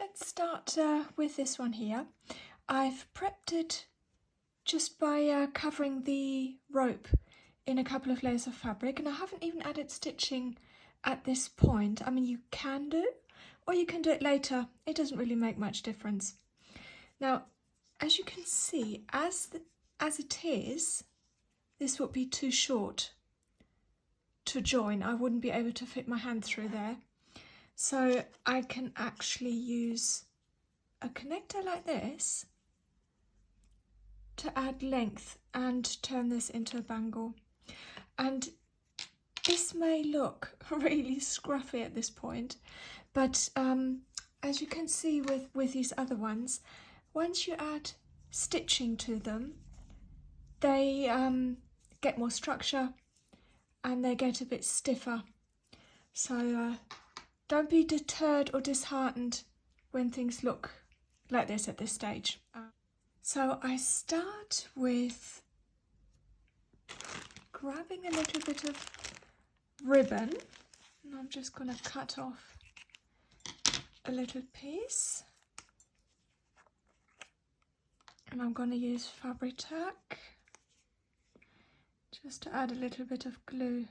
let's start with this one here. I've prepped it just by covering the rope in a couple of layers of fabric, and I haven't even added stitching at this point. I mean, you can do, or you can do it later. It doesn't really make much difference. Now, as you can see, as it is, this would be too short to join. I wouldn't be able to fit my hand through there. So I can actually use a connector like this to add length and turn this into a bangle. And this may look really scruffy at this point, but as you can see with these other ones, once you add stitching to them, they get more structure and they get a bit stiffer. So don't be deterred or disheartened when things look like this at this stage. So I start with grabbing a little bit of ribbon, and I'm just going to cut off a little piece, and I'm going to use Fabri-Tac just to add a little bit of glue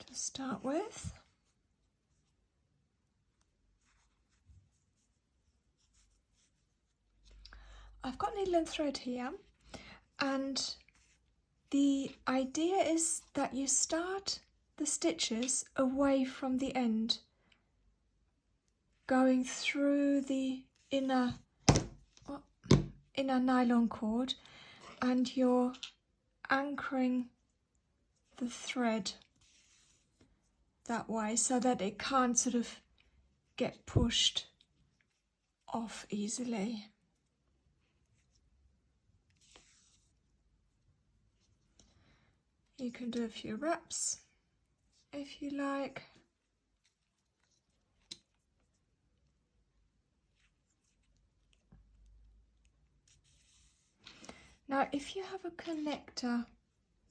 to start with. I've got needle and thread here, and the idea is that you start the stitches away from the end, going through the inner nylon cord, and you're anchoring the thread that way so that it can't sort of get pushed off easily. You can do a few wraps if you like. Now, if you have a connector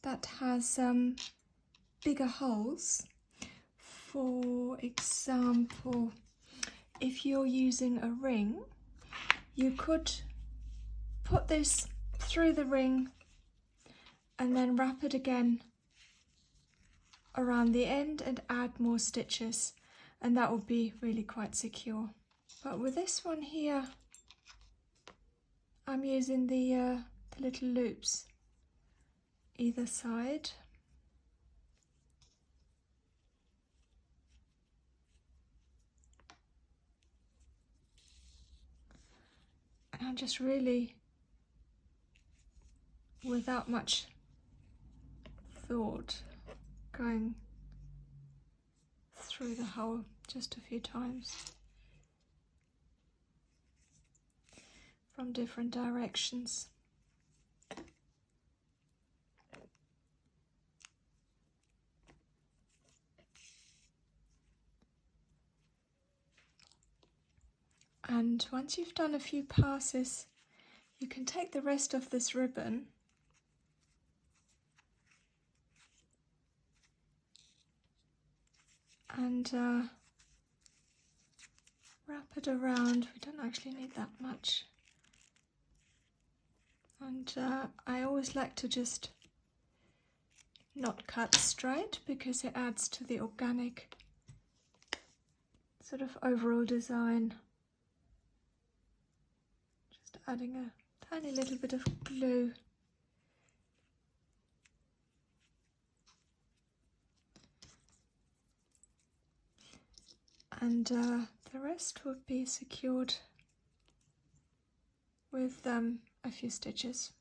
that has bigger holes, for example, if you're using a ring, you could put this through the ring and then wrap it again around the end and add more stitches, and that would be really quite secure. But with this one here, I'm using the little loops either side. And I'm just really, without much thought, going through the hole just a few times from different directions. And once you've done a few passes, you can take the rest of this ribbon and wrap it around. We don't actually need that much. And I always like to just not cut straight because it adds to the organic sort of overall design. Just adding a tiny little bit of glue. And the rest would be secured with a few stitches.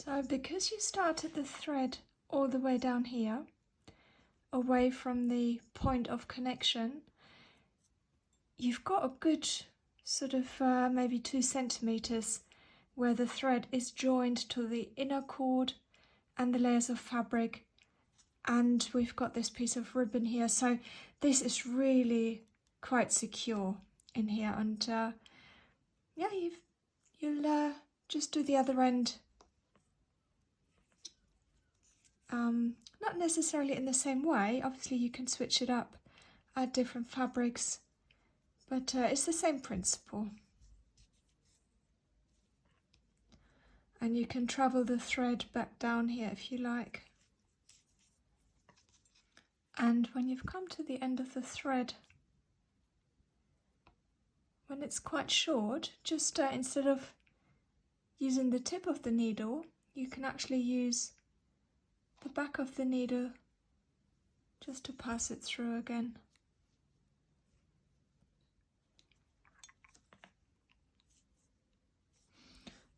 So because you started the thread all the way down here, away from the point of connection, you've got a good sort of maybe 2 centimeters where the thread is joined to the inner cord and the layers of fabric, and we've got this piece of ribbon here, so this is really quite secure in here. And yeah, you'll just do the other end, not necessarily in the same way. Obviously you can switch it up, add different fabrics, but it's the same principle. And you can travel the thread back down here if you like. And when you've come to the end of the thread, when it's quite short, just instead of using the tip of the needle, you can actually use the back of the needle just to pass it through again.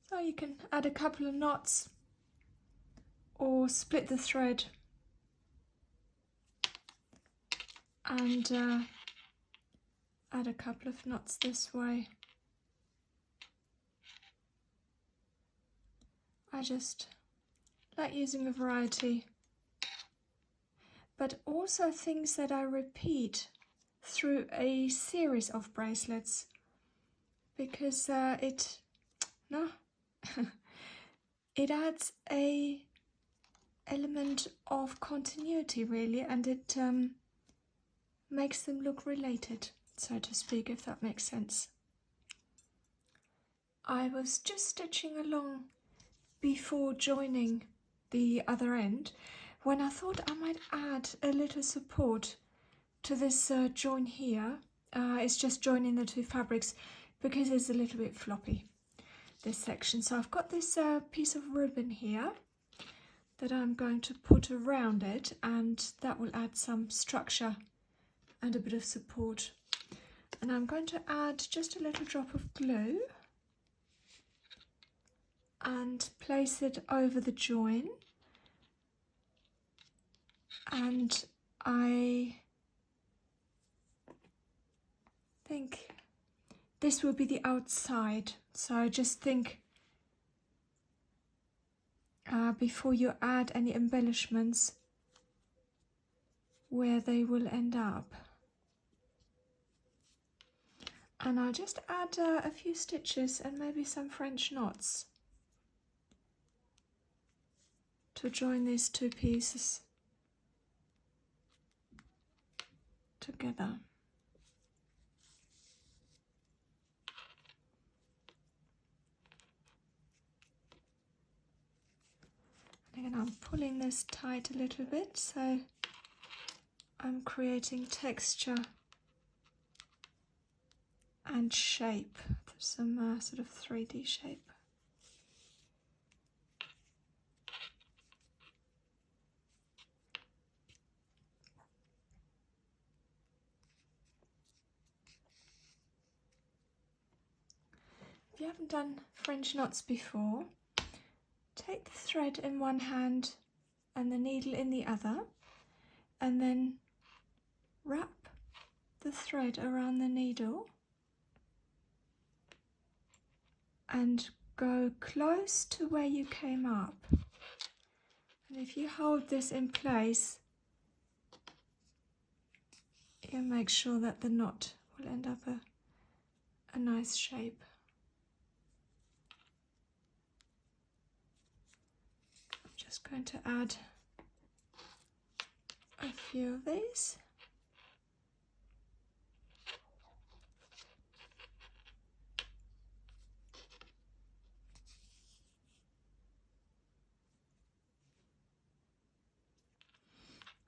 So you can add a couple of knots or split the thread and add a couple of knots this way. I just like using a variety, but also things that I repeat through a series of bracelets, because it adds a element of continuity really, and it makes them look related, so to speak, if that makes sense. I was just stitching along before joining the other end when I thought I might add a little support to this join here. It's just joining the two fabrics because it's a little bit floppy, this section. So I've got this piece of ribbon here that I'm going to put around it, and that will add some structure and a bit of support. And I'm going to add just a little drop of glue and place it over the join, and I think this will be the outside. So just think before you add any embellishments where they will end up. And I'll just add a few stitches and maybe some French knots to join these two pieces together. And again, I'm pulling this tight a little bit, so I'm creating texture and shape, some sort of 3D shape. If you haven't done French knots before, take the thread in one hand and the needle in the other, and then wrap the thread around the needle and go close to where you came up. And if you hold this in place, you'll make sure that the knot will end up a nice shape. I'm just going to add a few of these.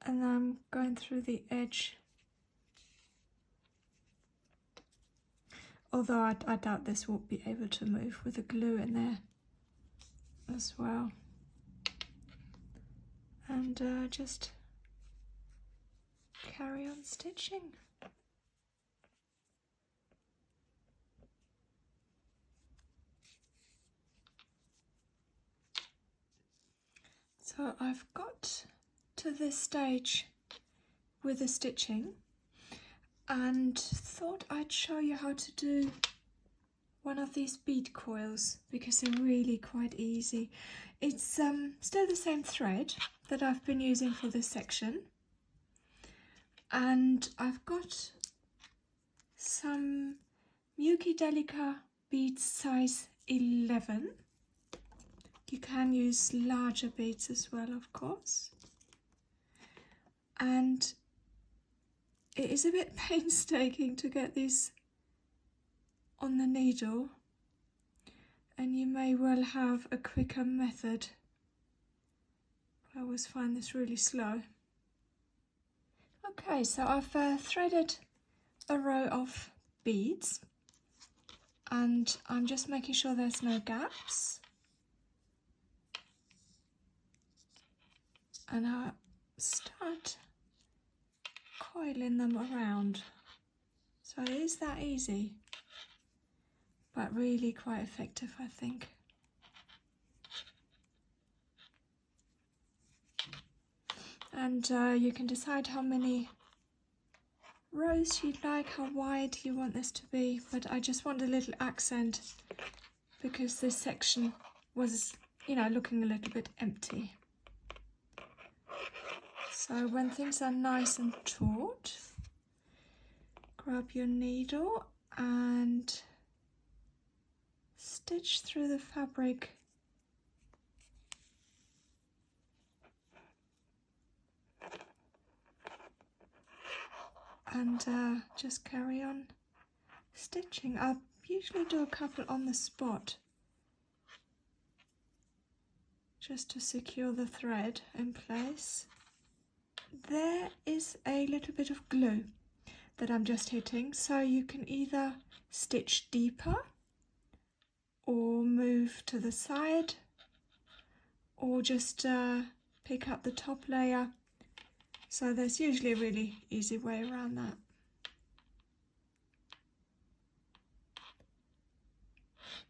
And I'm going through the edge, although I doubt this will be able to move with the glue in there as well. And just carry on stitching. So I've got to this stage with the stitching and thought I'd show you how to do one of these bead coils because they're really quite easy. It's still the same thread that I've been using for this section, and I've got some Miyuki Delica beads size 11. You can use larger beads as well, of course, and it is a bit painstaking to get these on the needle, and you may well have a quicker method. I always find this really slow. Okay, so I've threaded a row of beads and I'm just making sure there's no gaps, and I start coiling them around. So it is that easy, but really quite effective, I think. And you can decide how many rows you'd like, how wide you want this to be, but I just want a little accent because this section was, you know, looking a little bit empty. So when things are nice and taut, grab your needle and stitch through the fabric and just carry on stitching. I usually do a couple on the spot just to secure the thread in place. There is a little bit of glue that I'm just hitting, so you can either stitch deeper or move to the side, or just pick up the top layer. So there's usually a really easy way around that.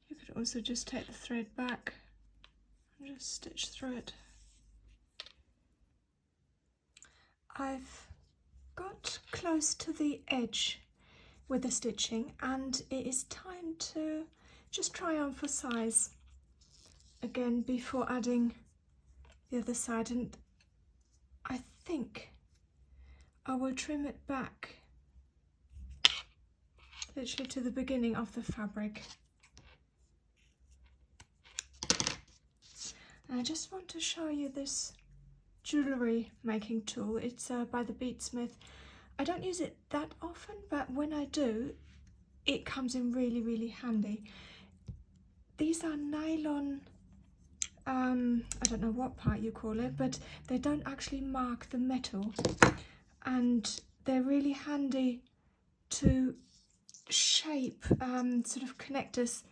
You could also just take the thread back and just stitch through it. I've got close to the edge with the stitching, and it is time to just try on for size again before adding the other side, and I think I will trim it back literally to the beginning of the fabric. And I just want to show you this jewellery making tool. It's by the Beadsmith. I don't use it that often, but when I do, it comes in really handy. These are nylon, I don't know what part you call it, but they don't actually mark the metal, and they're really handy to shape, sort of connect us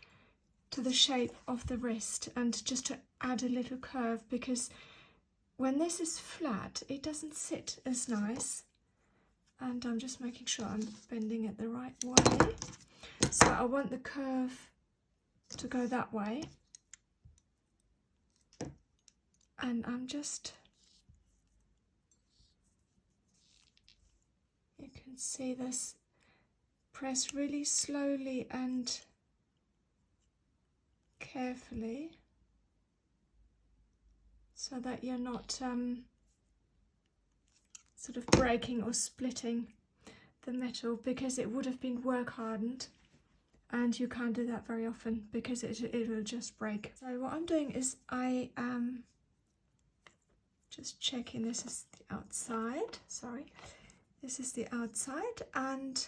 to the shape of the wrist and just to add a little curve, because when this is flat it doesn't sit as nice, and I'm just making sure I'm bending it the right way. So I want the curve to go that way, and I'm just, you can see this, press really slowly and carefully so that you're not sort of breaking or splitting the metal, because it would have been work hardened and you can't do that very often because it will just break. So what I'm doing is I am just checking this is the outside, sorry, this is the outside, and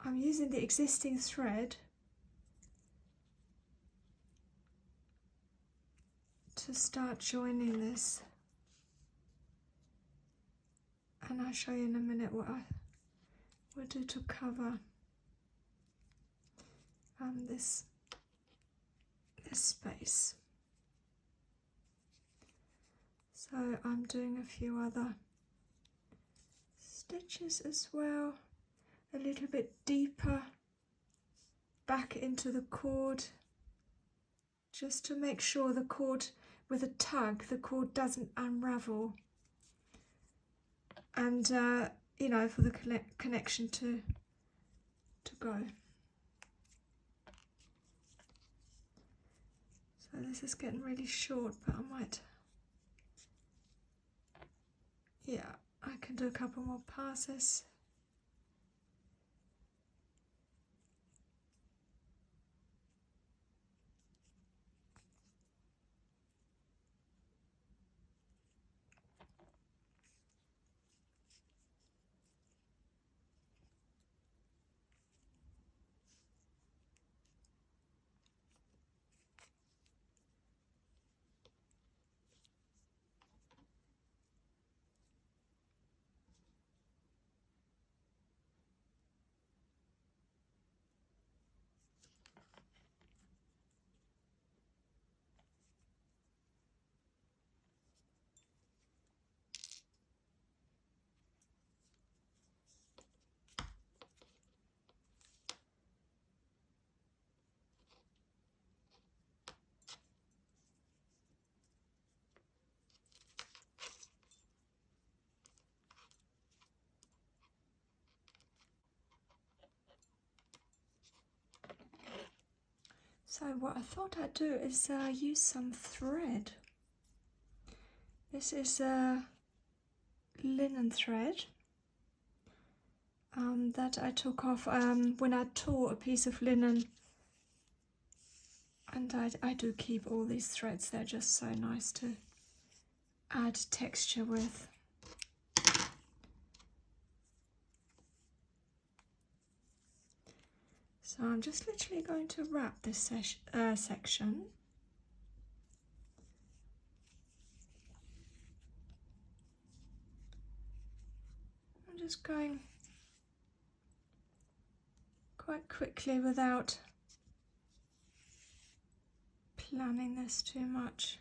I'm using the existing thread to start joining this, and I'll show you in a minute what I will do to cover this space. So I'm doing a few other stitches as well, a little bit deeper back into the cord just to make sure the cord, with a tug, the cord doesn't unravel, and you know, for the connection to go. So this is getting really short, but I might, yeah, I can do a couple more passes. So what I thought I'd do is use some thread. This is linen thread that I took off when I tore a piece of linen, and I do keep all these threads. They're just so nice to add texture with. So I'm just literally going to wrap this section. I'm just going quite quickly without planning this too much.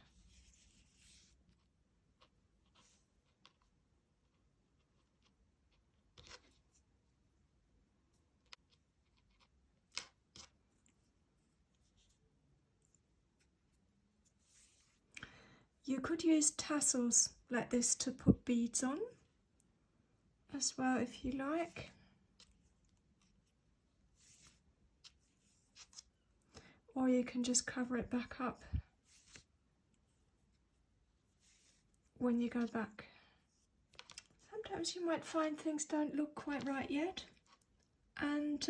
You could use tassels like this to put beads on as well if you like. Or you can just cover it back up when you go back. Sometimes you might find things don't look quite right yet, and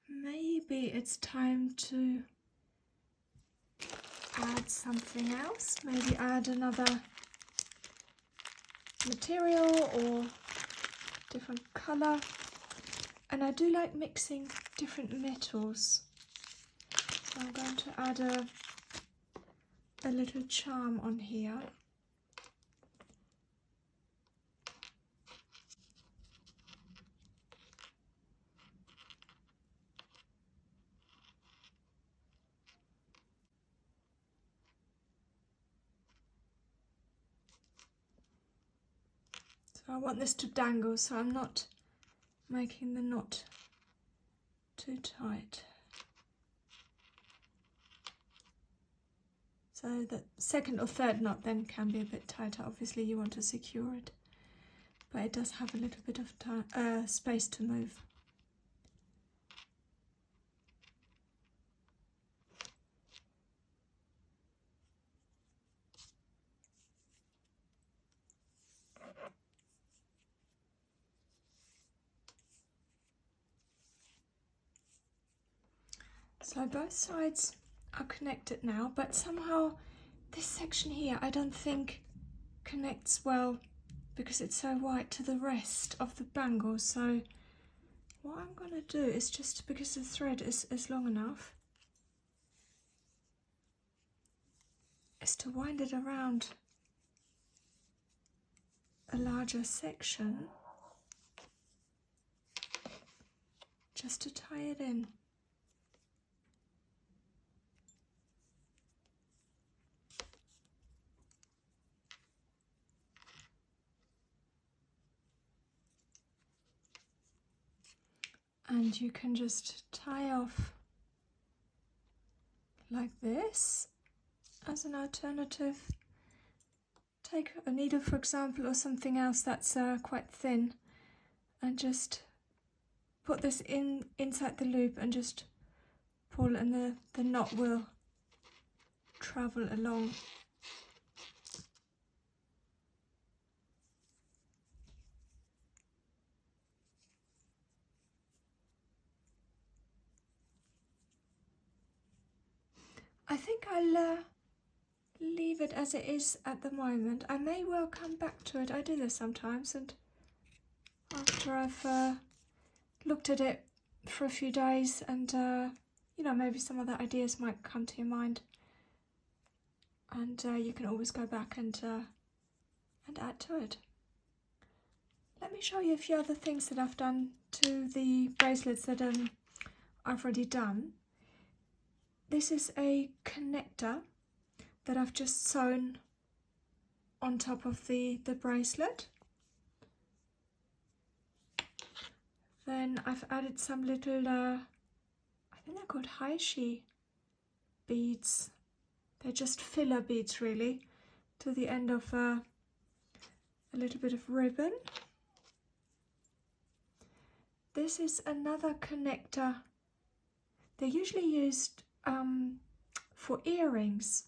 maybe it's time to add something else. Maybe add another material or different colour. And I do like mixing different metals. So I'm going to add a little charm on here. So I want this to dangle, so I'm not making the knot too tight. So the second or third knot then can be a bit tighter. Obviously you want to secure it, but it does have a little bit of space to move. So both sides are connected now, but somehow this section here I don't think connects well because it's so white to the rest of the bangle. So what I'm going to do is, just because the thread is long enough, is to wind it around a larger section just to tie it in. And you can just tie off like this as an alternative. Take a needle, for example, or something else that's quite thin, and just put this inside the loop and just pull, and the knot will travel along. I think I'll leave it as it is at the moment. I may well come back to it. I do this sometimes, and after I've looked at it for a few days, and you know, maybe some other ideas might come to your mind, and you can always go back and add to it. Let me show you a few other things that I've done to the bracelets that I've already done. This is a connector that I've just sewn on top of the bracelet. Then I've added some little, I think they're called Haishi beads. They're just filler beads really, to the end of a little bit of ribbon. This is another connector. They're usually used for earrings.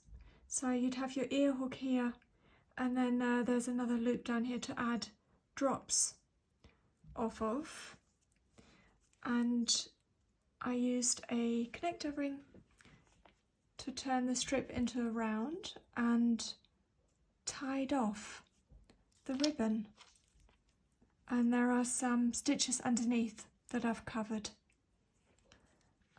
So you'd have your ear hook here, and then there's another loop down here to add drops off of. And I used a connector ring to turn the strip into a round and tied off the ribbon. And there are some stitches underneath that I've covered.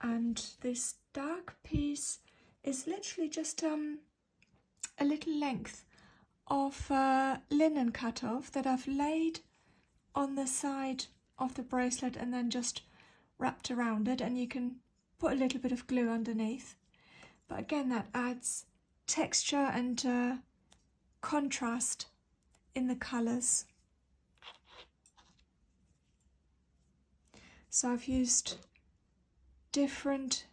And this dark piece is literally just a little length of linen cut off that I've laid on the side of the bracelet and then just wrapped around it, and you can put a little bit of glue underneath. But again, that adds texture and contrast in the colours. So I've used different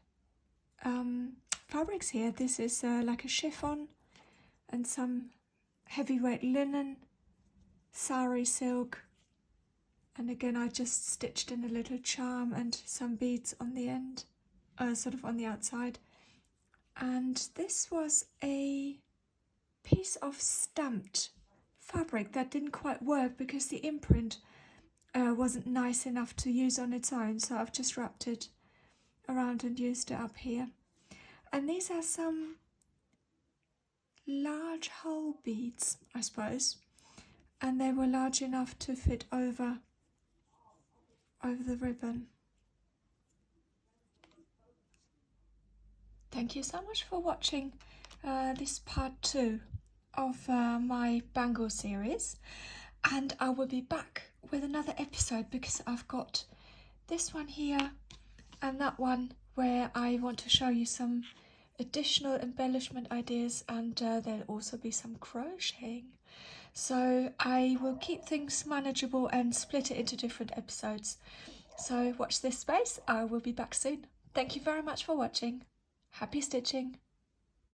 fabrics here. This is like a chiffon and some heavyweight linen, sari silk, and again I just stitched in a little charm and some beads on the end, sort of on the outside. And this was a piece of stamped fabric that didn't quite work because the imprint wasn't nice enough to use on its own, so I've just wrapped it around and used it up here. And these are some large hole beads, I suppose, and they were large enough to fit over the ribbon. Thank you so much for watching this part 2 of my bangle series, and I will be back with another episode because I've got this one here and that one where I want to show you some additional embellishment ideas, and there'll also be some crocheting. So I will keep things manageable and split it into different episodes. So watch this space. I will be back soon. Thank you very much for watching. Happy stitching.